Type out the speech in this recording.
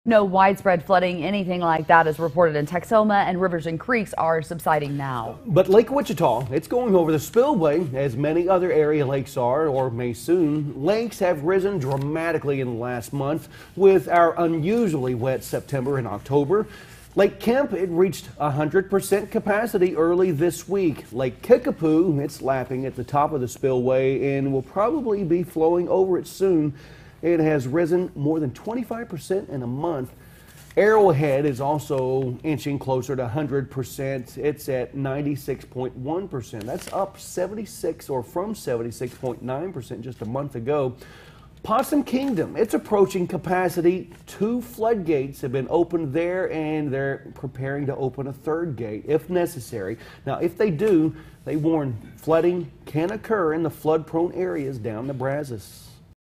No widespread flooding, anything like that, is reported in Texoma, and rivers and creeks are subsiding now. But Lake Wichita, it's going over the spillway, as many other area lakes are, or may soon. Lakes have risen dramatically in the last month with our unusually wet September and October. Lake Kemp, it reached 100% capacity early this week. Lake Kickapoo, it's lapping at the top of the spillway and will probably be flowing over it soon. It has risen more than 25% in a month. Arrowhead is also inching closer to 100%. It's at 96.1%. That's up 76 or from 76.9% just a month ago. Possum Kingdom, it's approaching capacity. 2 floodgates have been opened there, and they're preparing to open a 3rd gate if necessary. Now, if they do, they warn flooding can occur in the flood-prone areas down the Brazos.